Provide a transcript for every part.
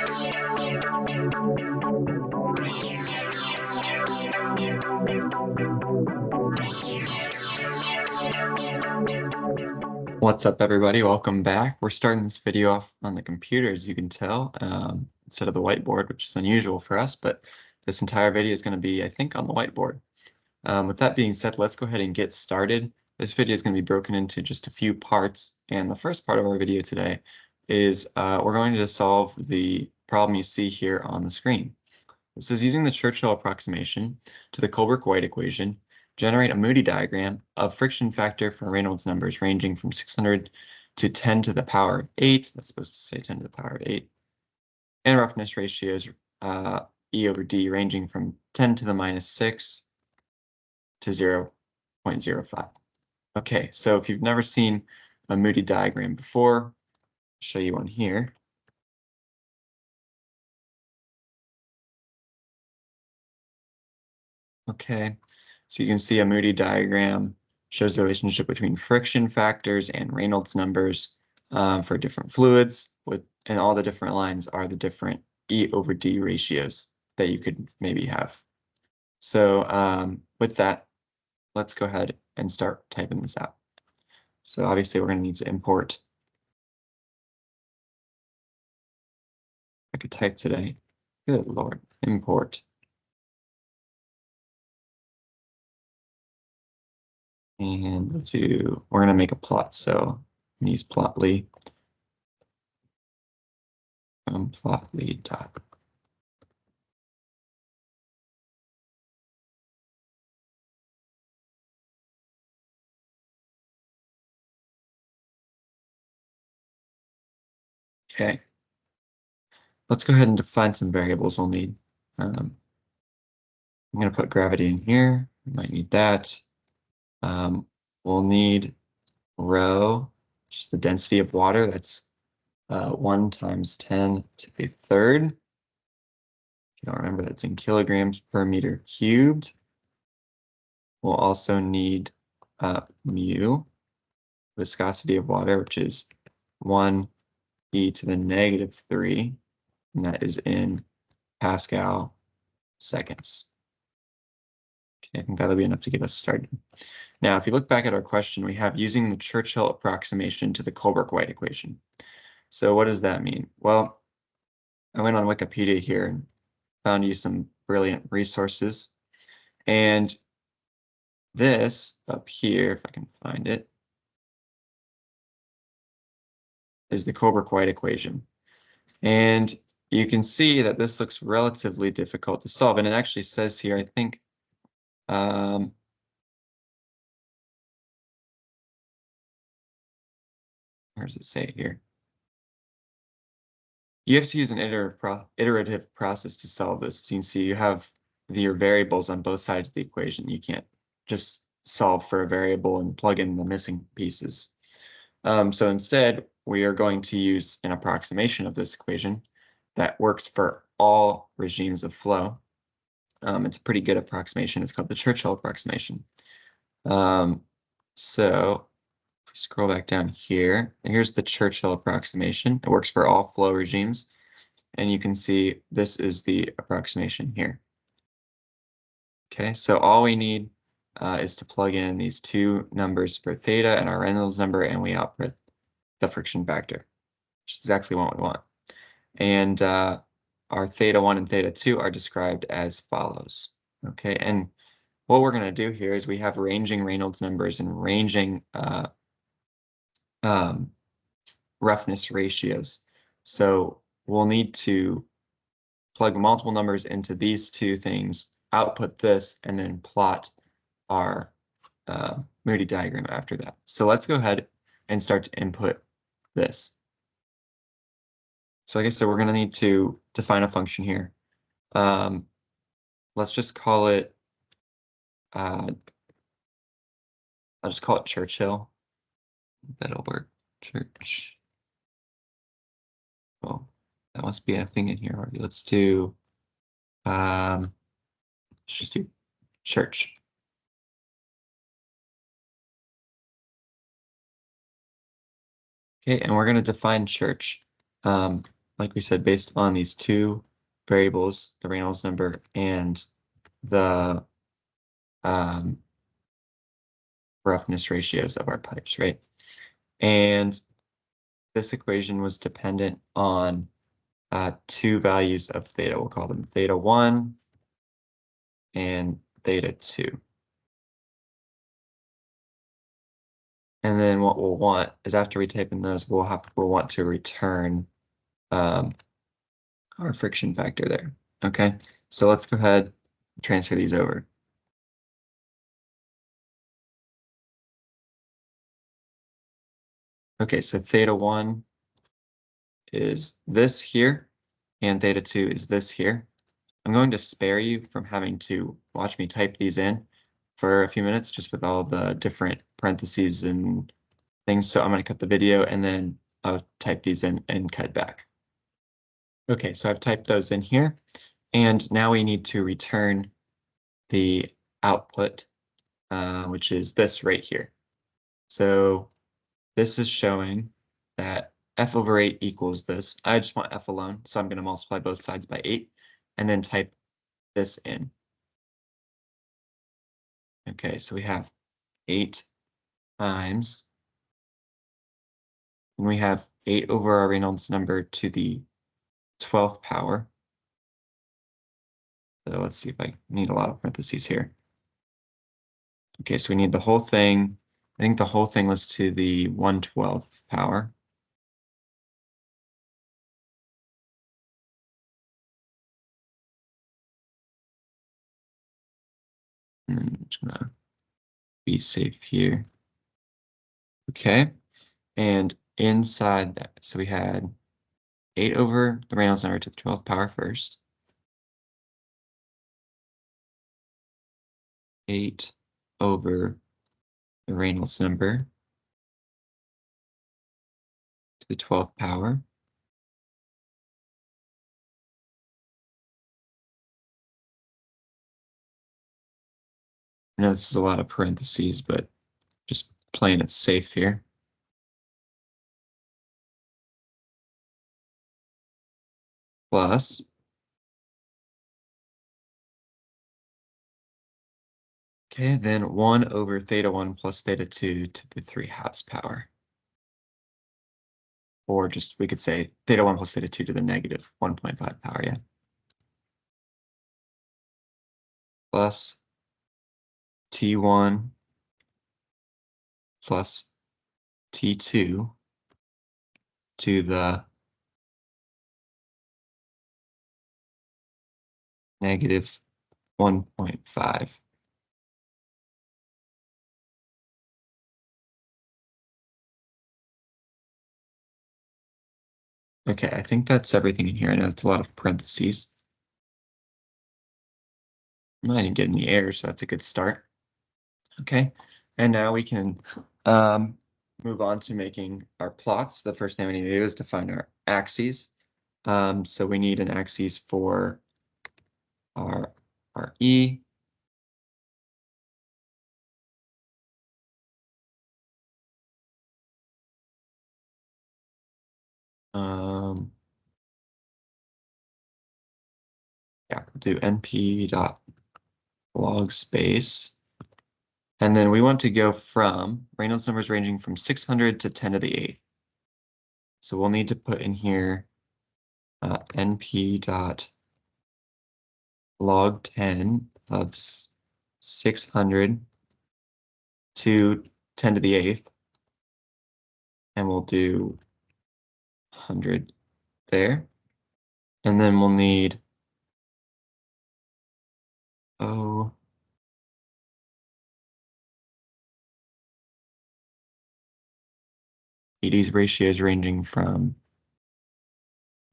What's up, everybody? Welcome back. We're starting this video off on the computer, as you can tell, instead of the whiteboard, which is unusual for us, but this entire video is going to be, I think, on the whiteboard. With that being said, let's go ahead and get started. This video is going to be broken into just a few parts, and the first part of our video today is we're going to solve the problem you see here on the screen. This is using the Churchill approximation to the Colbert-White equation, generate a Moody diagram of friction factor for Reynolds numbers ranging from 600 to 10 to the power of 8. That's supposed to say 10 to the power of 8. And roughness ratios E over D ranging from 10 to the minus 6 to 0.05. Okay, so if you've never seen a Moody diagram before, I'll show you one here. Okay, so you can see a Moody diagram shows the relationship between friction factors and Reynolds numbers for different fluids, and all the different lines are the different E over D ratios that you could maybe have. So with that, let's go ahead and start typing this out. So obviously we're going to need to import. I could type today. Good Lord, import. And we're going to make a plot. So I'm use plotly. Plotly dot. Okay. Let's go ahead and define some variables we'll need. I'm going to put gravity in here. We might need that. We'll need rho, which is the density of water. That's 1 times 10 to the third. If you don't remember, that's in kilograms per meter cubed. We'll also need mu, viscosity of water, which is 1 e to the negative 3, and that is in Pascal seconds. Okay, I think that'll be enough to get us started. Now, if you look back at our question, we have using the Churchill approximation to the Colbert-White equation. So what does that mean? Well, I went on Wikipedia here and found you some brilliant resources. And this up here, if I can find it, is the Colbert-White equation. And you can see that this looks relatively difficult to solve. And it actually says here, I think, where does it say it here? You have to use an iterative process to solve this. So you can see you have your variables on both sides of the equation. You can't just solve for a variable and plug in the missing pieces. So instead, we are going to use an approximation of this equation that works for all regimes of flow. It's a pretty good approximation. It's called the Churchill approximation. So if we scroll back down here, here's the Churchill approximation. It works for all flow regimes. And you can see this is the approximation here. Okay, so all we need is to plug in these two numbers for theta and our Reynolds number, and we output the friction factor, which is exactly what we want. And our theta 1 and theta 2 are described as follows. Okay, and what we're going to do here is we have ranging Reynolds numbers and ranging roughness ratios. So we'll need to plug multiple numbers into these two things, output this, and then plot our Moody diagram after that. So let's go ahead and start to input this. So like I said, we're going to need to define a function here. Let's just call it, I'll just call it Churchill. That'll work. Church. Oh, that must be a thing in here already. Let's do, let's just do church. Okay, and we're going to define church. like we said, based on these two variables, the Reynolds number and the roughness ratios of our pipes, right? And this equation was dependent on two values of theta. We'll call them theta 1 and theta 2. And then what we'll want is after we type in those, we'll want to return our friction factor there. Okay, so let's go ahead and transfer these over. Okay, so theta 1 is this here, and theta 2 is this here. I'm going to spare you from having to watch me type these in for a few minutes, just with all the different parentheses and things. So I'm going to cut the video and then I'll type these in and cut back. Okay, so I've typed those in here, and now we need to return the output, which is this right here. So this is showing that f over 8 equals this. I just want f alone, so I'm going to multiply both sides by 8 and then type this in. Okay, so we have 8 times, and we have 8 over our Reynolds number to the 12th power. So let's see if I need a lot of parentheses here. Okay, so we need the whole thing. I think the whole thing was to the 1/12th power. And then I'm just gonna be safe here. Okay, and inside that, so we had 8 over the Reynolds number to the 12th power first. 8 over the Reynolds number to the 12th power. I know this is a lot of parentheses, but just playing it safe here. Plus, okay, then 1 over theta 1 plus theta 2 to the 3/2 power. Or just, we could say theta 1 plus theta 2 to the negative 1.5 power, yeah. Plus T1 plus T2 to the negative 1.5. Okay, I think that's everything in here. I know that's a lot of parentheses. I'm not even getting the errors, so that's a good start. Okay, and now we can move on to making our plots. The first thing we need to do is define our axes. So we need an axis for our E. Yeah, we'll do np dot log space. And then we want to go from Reynolds numbers ranging from 600 to 10 to the 8th. So we'll need to put in here np dot log 10 of 600 to 10 to the 8th. And we'll do 100 there. And then we'll need ED's ratios ranging from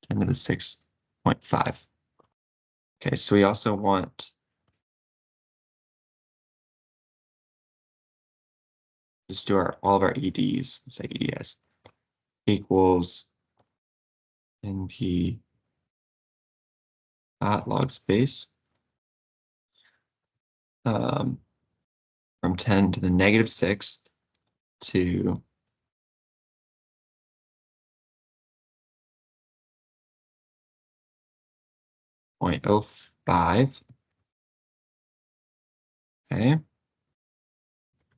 10 to the 6.5. Okay, so we also want just do all of our EDs, say EDS, equals NP dot log space from 10 to the negative 6th to 0.05. Okay.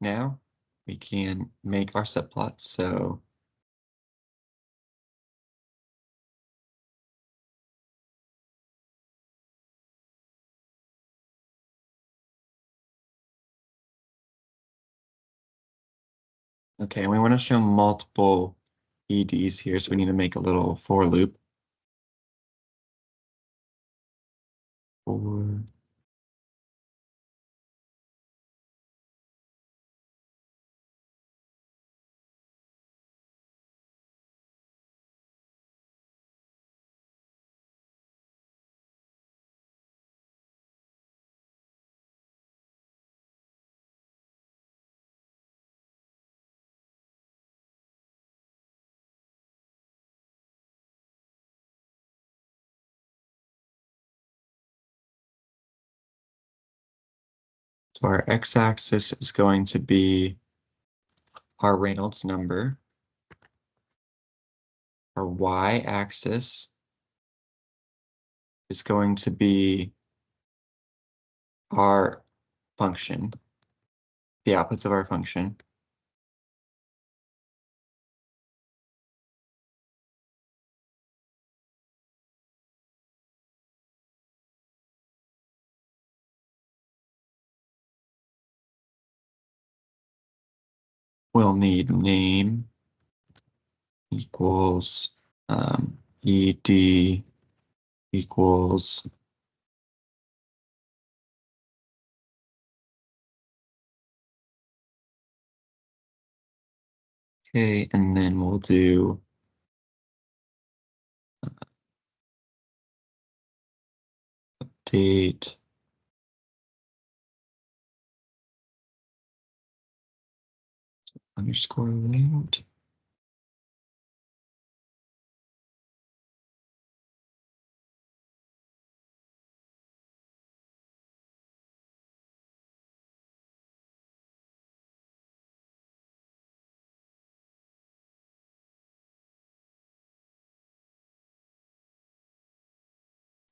Now we can make our subplots. So okay, we want to show multiple EDs here, so we need to make a little for loop. For So our x-axis is going to be our Reynolds number. Our y-axis is going to be our function, the outputs of our function. We'll need name equals ED equals okay, and then we'll do update underscore layout.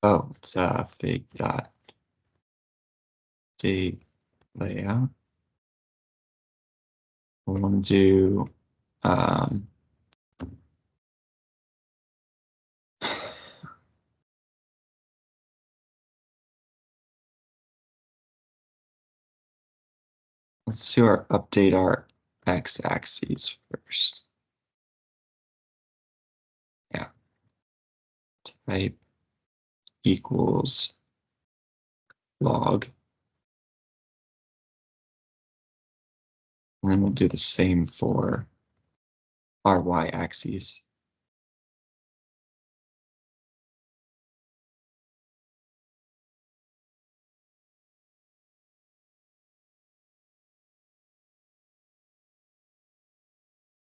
Oh, it's fig dot date layout. We want to do let's do our update our x-axis first. Yeah, type equals log. And then we'll do the same for our y-axis.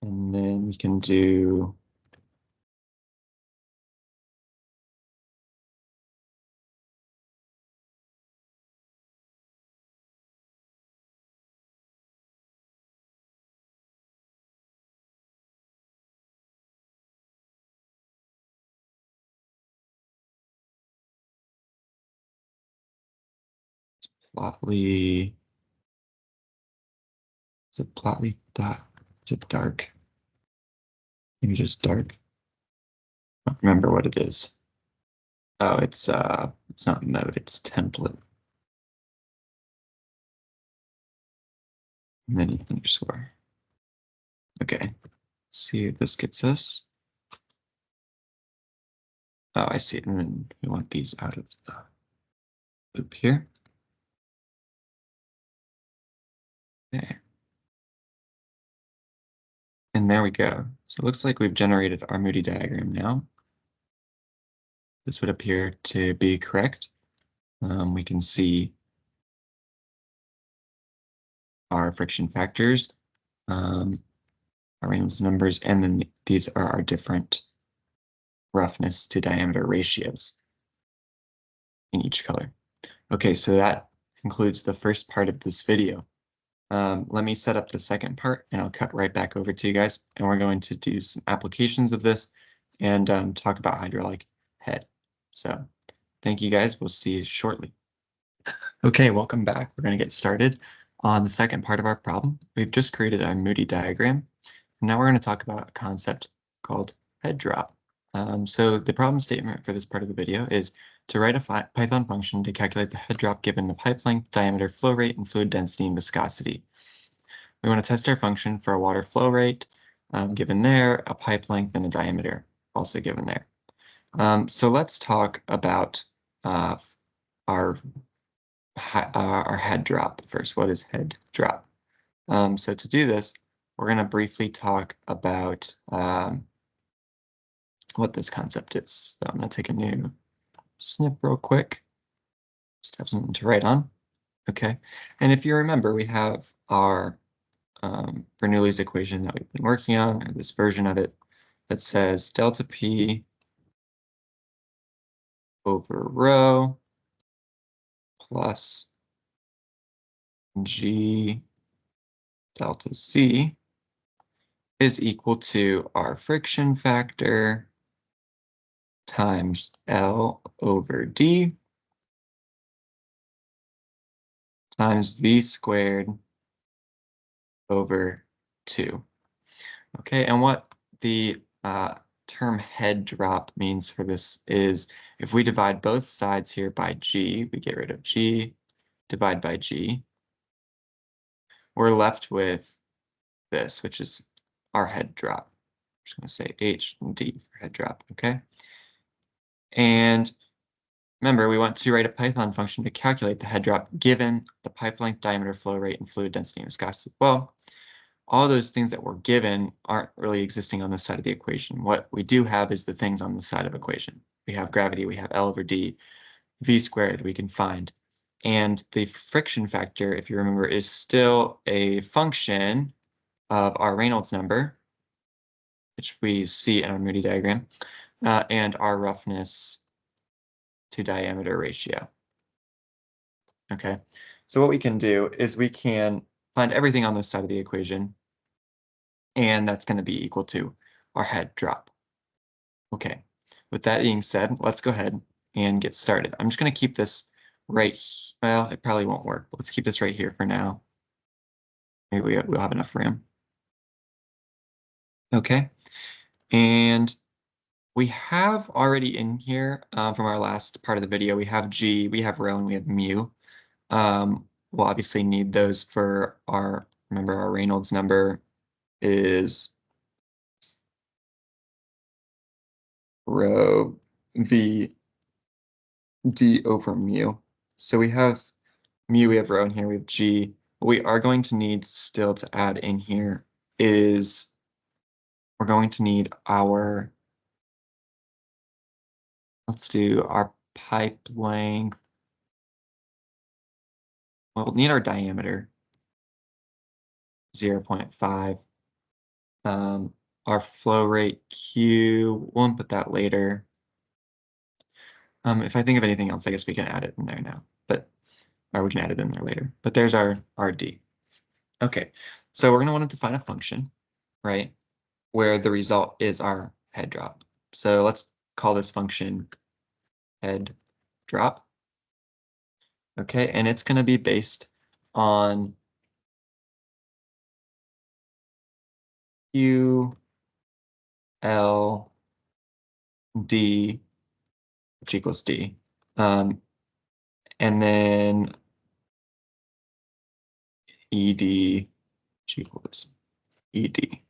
And then we can do plotly. Is it plotly dot? Is it dark? Maybe just dark. I don't remember what it is. Oh, it's not mode, it's template. And then underscore. Okay. See if this gets us. Oh, I see it. And then we want these out of the loop here. Okay. And there we go. So it looks like we've generated our Moody diagram now. This would appear to be correct. We can see our friction factors, our Reynolds numbers, and then these are our different roughness to diameter ratios in each color. Okay, so that concludes the first part of this video. Let me set up the second part and I'll cut right back over to you guys, and we're going to do some applications of this and talk about hydraulic head. So Thank you guys. We'll see you shortly. Okay, welcome back. We're going to get started on the second part of our problem. We've just created our Moody diagram. Now we're going to talk about a concept called head drop. So the problem statement for this part of the video is to write a Python function to calculate the head drop given the pipe length, diameter, flow rate, and fluid density and viscosity. We want to test our function for a water flow rate given there, a pipe length, and a diameter also given there. So let's talk about our head drop first. What is head drop? So to do this, we're going to briefly talk about what this concept is. So I'm going to take a new snip real quick. Just have something to write on. Okay. And if you remember, we have our Bernoulli's equation that we've been working on, or this version of it that says delta P over rho plus G delta Z is equal to our friction factor times L over D times V squared over 2. Okay, and what the term head drop means for this is if we divide both sides here by G, we get rid of G, divide by G, we're left with this, which is our head drop. I'm just going to say H and D for head drop, okay? And remember, we want to write a Python function to calculate the head drop given the pipe length, diameter, flow rate, and fluid density and viscosity. Well, all those things that were given aren't really existing on this side of the equation. What we do have is the things on the side of equation. We have gravity, we have L over D, V squared we can find. And the friction factor, if you remember, is still a function of our Reynolds number, which we see in our Moody diagram, and our roughness to diameter ratio. Okay, so what we can do is we can find everything on this side of the equation, and that's going to be equal to our head drop. Okay, with that being said, let's go ahead and get started. I'm just going to keep this right, well, it probably won't work, but let's keep this right here for now. Maybe we'll have enough room. Okay, and we have already in here from our last part of the video, we have G, we have rho, and we have mu. We'll obviously need those for our, remember our Reynolds number is rho V D over mu. So we have mu, we have rho in here, we have G. What we are going to need still to add in here is we're going to need our, let's do our pipe length. Well, we'll need our diameter, 0.5. Our flow rate Q, we'll input that later. If I think of anything else, I guess we can add it in there now, or we can add it in there later. But there's our D. Okay, so we're gonna want to define a function, right, where the result is our head drop. So let's call this function head drop. Okay, and it's gonna be based on Q, L, D, which equals D. And then ED, which equals ED.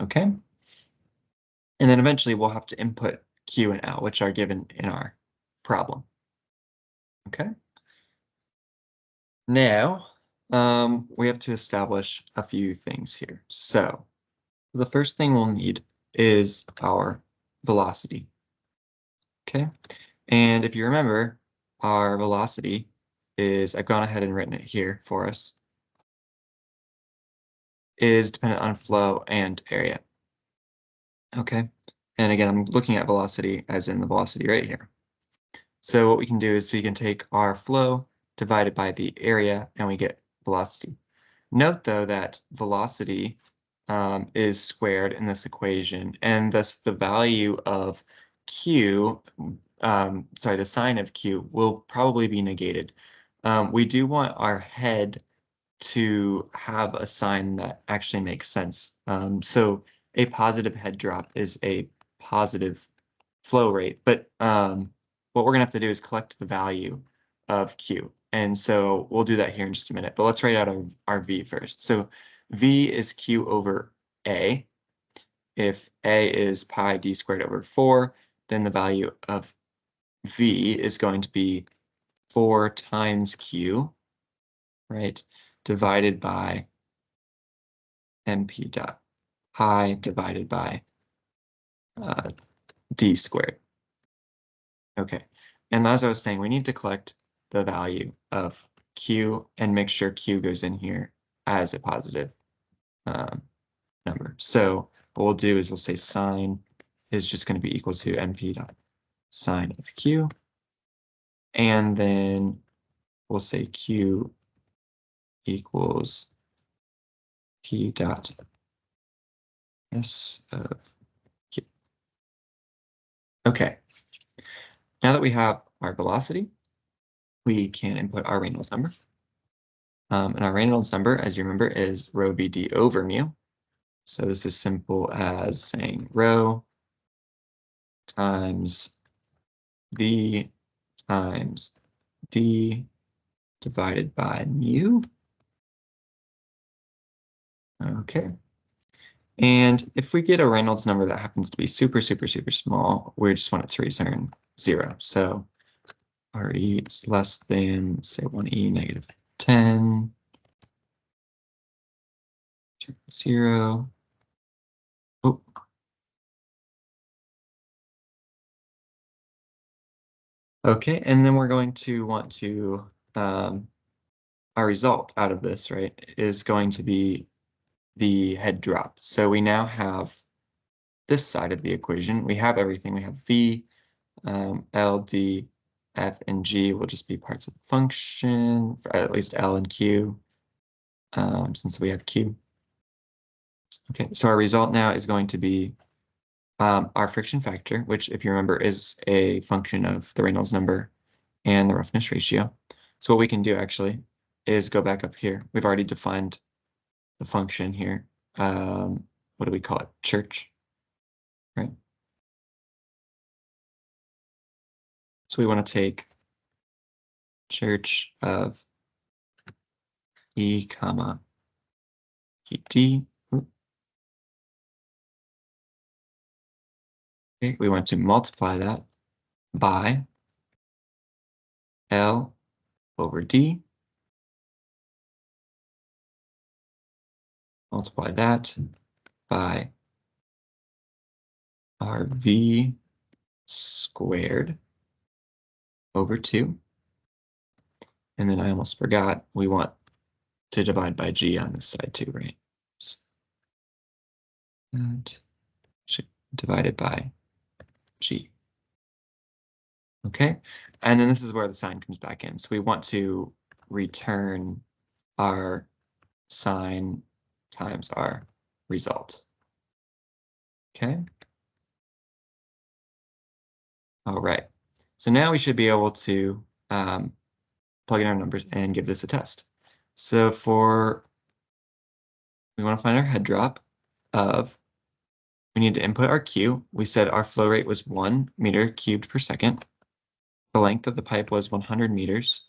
Okay. And then eventually we'll have to input Q and L, which are given in our problem. Okay. Now, we have to establish a few things here. So the first thing we'll need is our velocity. Okay. And if you remember, our velocity is, I've gone ahead and written it here for us, is dependent on flow and area. Okay. And again, I'm looking at velocity as in the velocity right here. So what we can do is we can take our flow divided by the area and we get velocity. Note though that velocity is squared in this equation, and thus the value of Q, sorry, the sign of Q will probably be negated. We do want our head to have a sign that actually makes sense. So a positive head drop is a positive flow rate, but what we're gonna have to do is collect the value of Q. And so we'll do that here in just a minute, but let's write out our V first. So V is Q over A. If A is pi d squared over 4, then the value of V is going to be 4 times Q, right, divided by MP dot pi divided by d squared. Okay, and as I was saying, we need to collect the value of Q and make sure Q goes in here as a positive number. So what we'll do is we'll say sine is just going to be equal to MP dot sine of Q. And then we'll say Q equals P dot S of Q. Okay. Now that we have our velocity, we can input our Reynolds number. And our Reynolds number, as you remember, is rho VD over mu. So this is simple as saying rho times V times D divided by mu. Okay. And if we get a Reynolds number that happens to be super, super, super small, we just want it to return 0. So RE is less than, say, 1E negative 10, 0. Oh. Okay, and then we're going to want to, our result out of this, right, is going to be the head drop. So we now have this side of the equation. We have everything. We have V, L, D, F, and G will just be parts of the function, for at least L and Q, since we have Q. Okay, so our result now is going to be our friction factor, which, if you remember, is a function of the Reynolds number and the roughness ratio. So what we can do actually is go back up here. We've already defined the function here. What do we call it? Church, right? So we want to take church of E comma ED. Okay, we want to multiply that by L over D. Multiply that by our V squared over 2. And then I almost forgot, we want to divide by G on this side too, right? So that should divided by G. Okay, and then this is where the sign comes back in. So we want to return our sign times our result. Okay. All right. So now we should be able to plug in our numbers and give this a test. So we want to find our head drop of, we need to input our Q. We said our flow rate was 1 meter cubed per second. The length of the pipe was 100 meters.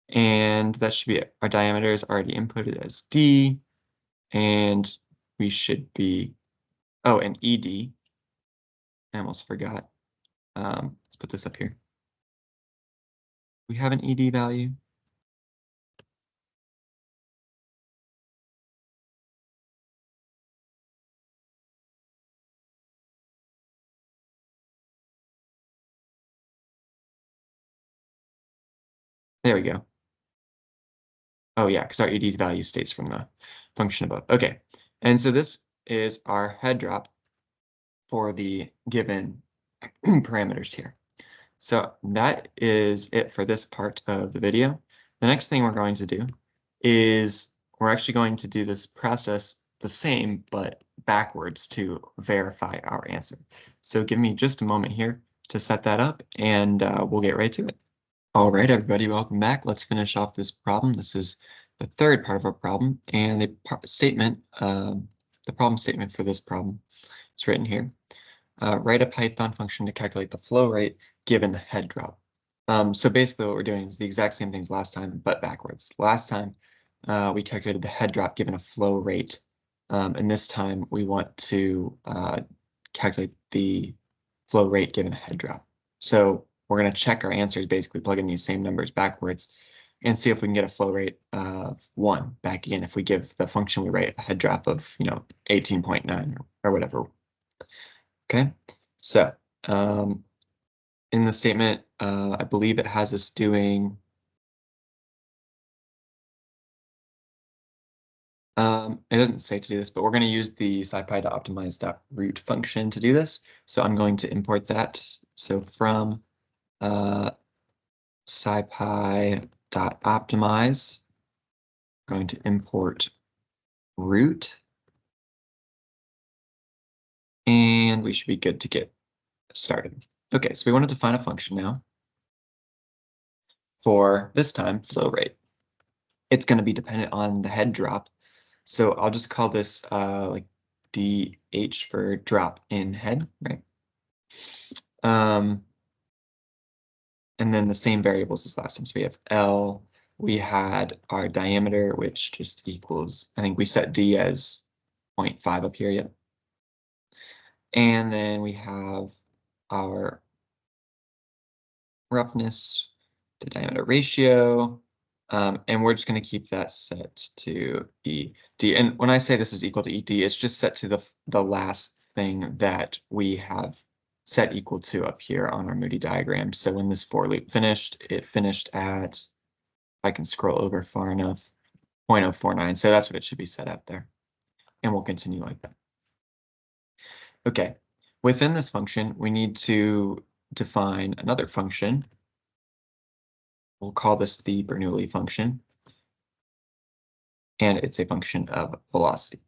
And that should be, our diameter is already inputted as D. And we should be, oh, and ED. I almost forgot. Let's put this up here. We have an ED value. There we go. Oh yeah, because our ED's value stays from the function above. Okay, and so this is our head drop for the given parameters here. So that is it for this part of the video. The next thing we're going to do is we're actually going to do this process the same, but backwards to verify our answer. So give me just a moment here to set that up, and we'll get right to it. All right, everybody, welcome back. Let's finish off this problem. This is the third part of our problem, and the problem statement for this problem is written here. Write a Python function to calculate the flow rate given the head drop. So basically what we're doing is the exact same things last time, but backwards. Last time, we calculated the head drop given a flow rate, and this time we want to calculate the flow rate given a head drop. So we're going to check our answers, basically plug in these same numbers backwards, and see if we can get a flow rate of 1 back again if we give the function we write a head drop of 18.9 or whatever. Okay, so in the statement, I believe it has us doing it doesn't say to do this, but we're going to use the scipy.optimize.root function to do this. So I'm going to import that. So from scipy.optimize, I'm going to import root, and we should be good to get started. Okay, so we want to define a function now for this time flow rate. It's going to be dependent on the head drop. So I'll just call this like DH for drop in head, right? And then the same variables as last time. So we have L, we had our diameter, which just equals, I think we set D as 0.5 up here, yeah. And then we have our roughness to diameter ratio, and we're just going to keep that set to ED. And when I say this is equal to ED, it's just set to the last thing that we have set equal to up here on our Moody diagram. So when this for loop finished, it finished at, if I can scroll over far enough, 0.049. So that's what it should be set at there. And we'll continue like that. Okay, within this function, we need to define another function. We'll call this the Bernoulli function, and it's a function of velocity.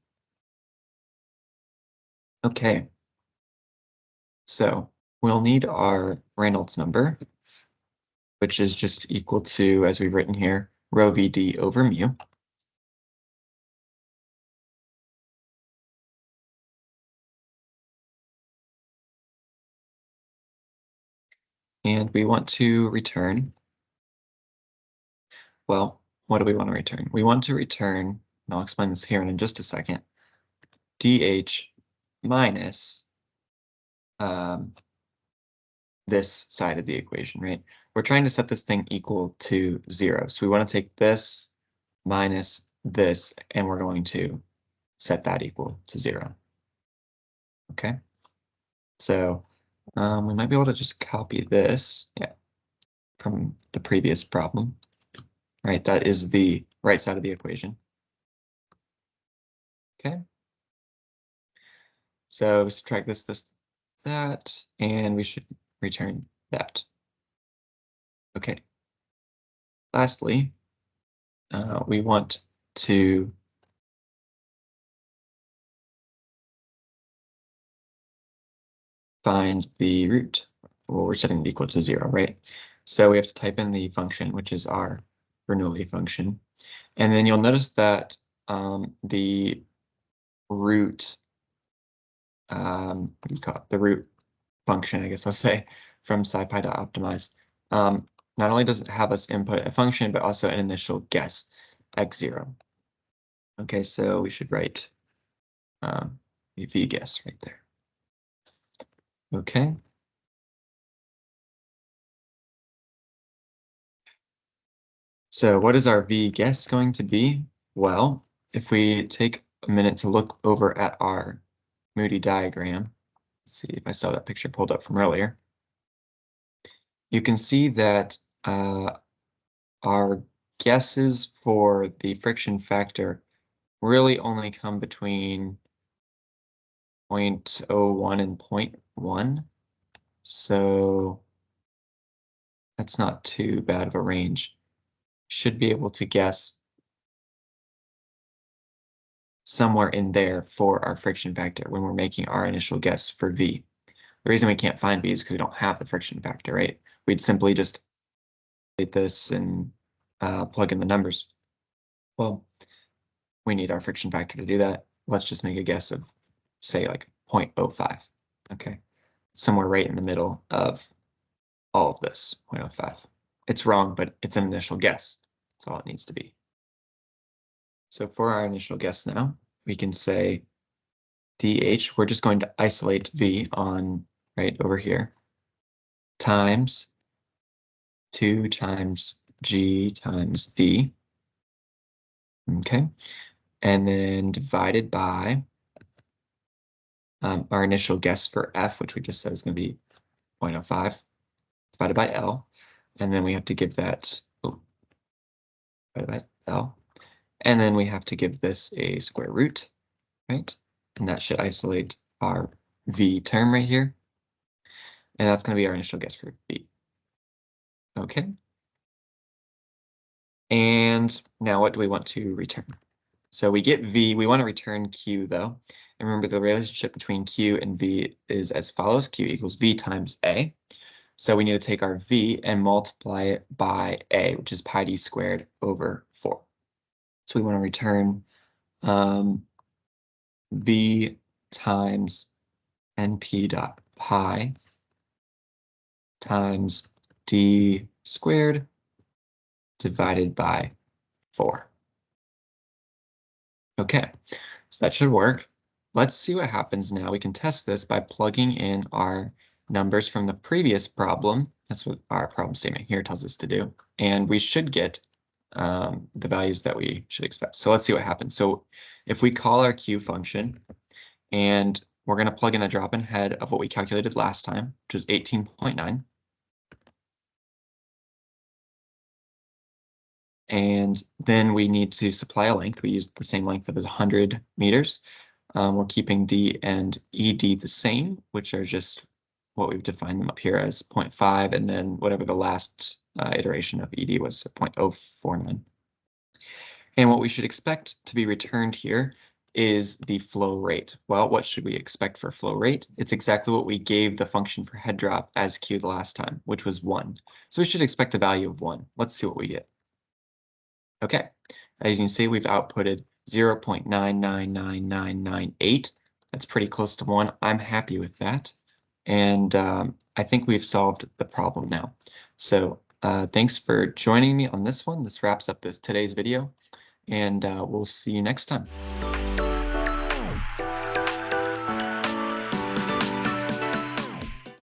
Okay, so we'll need our Reynolds number, which is just equal to, as we've written here, rho VD over mu. And we want to return, well, what do we want to return? We want to return, and I'll explain this here in just a second, DH minus this side of the equation, right? We're trying to set this thing equal to 0. So we want to take this minus this, and we're going to set that equal to 0. Okay, so we might be able to just copy this, yeah, from the previous problem, right? That is the right side of the equation. Okay, so we subtract this, that, and we should return that. Okay, lastly, we want to find the root. Well, we're setting it equal to 0, right? So we have to type in the function, which is our Bernoulli function. And then you'll notice that the root, what do you call it? The root function, I guess I'll say, from scipy.optimize, not only does it have us input a function, but also an initial guess, x0. Okay, so we should write a v guess right there. Okay. So what is our v guess going to be? Well, if we take a minute to look over at our Moody diagram, let's see if I still have that picture pulled up from earlier. You can see that our guesses for the friction factor really only come between 0.01 and 0.1. So that's not too bad of a range. Should be able to guess somewhere in there for our friction factor when we're making our initial guess for V. The reason we can't find V is because we don't have the friction factor, right? We'd simply just take this and plug in the numbers. Well, we need our friction factor to do that. Let's just make a guess of, say, like 0.05. Okay, somewhere right in the middle of all of this, 0.05. It's wrong, but it's an initial guess. That's all it needs to be. So for our initial guess now, we can say dH, we're just going to isolate V on right over here, times 2 times G times D. Okay, and then divided by our initial guess for F, which we just said is going to be 0.05, divided by L. And then we have to give that, divided by L. And then we have to give this a square root, right? And that should isolate our V term right here. And that's going to be our initial guess for V. Okay. And now what do we want to return? So we get V, we want to return Q though. And remember the relationship between Q and V is as follows, Q equals V times A. So we need to take our V and multiply it by A, which is pi d squared over 4. So we want to return V times NP dot pi times d squared divided by 4. Okay, so that should work. Let's see what happens now. We can test this by plugging in our numbers from the previous problem. That's what our problem statement here tells us to do. And we should get the values that we should expect. So let's see what happens. So if we call our Q function, and we're going to plug in a drop-in head of what we calculated last time, which was 18.9. And then we need to supply a length. We used the same length that is 100 meters. We're keeping D and ED the same, which are just what we've defined them up here as 0.5, and then whatever the last iteration of ED was, 0.049. And what we should expect to be returned here is the flow rate. Well, what should we expect for flow rate? It's exactly what we gave the function for head drop as Q the last time, which was 1. So we should expect a value of 1. Let's see what we get. Okay, as you can see, we've outputted 0.999998. That's pretty close to 1. I'm happy with that. And I think we've solved the problem now. So thanks for joining me on this one. This wraps up today's video, and we'll see you next time.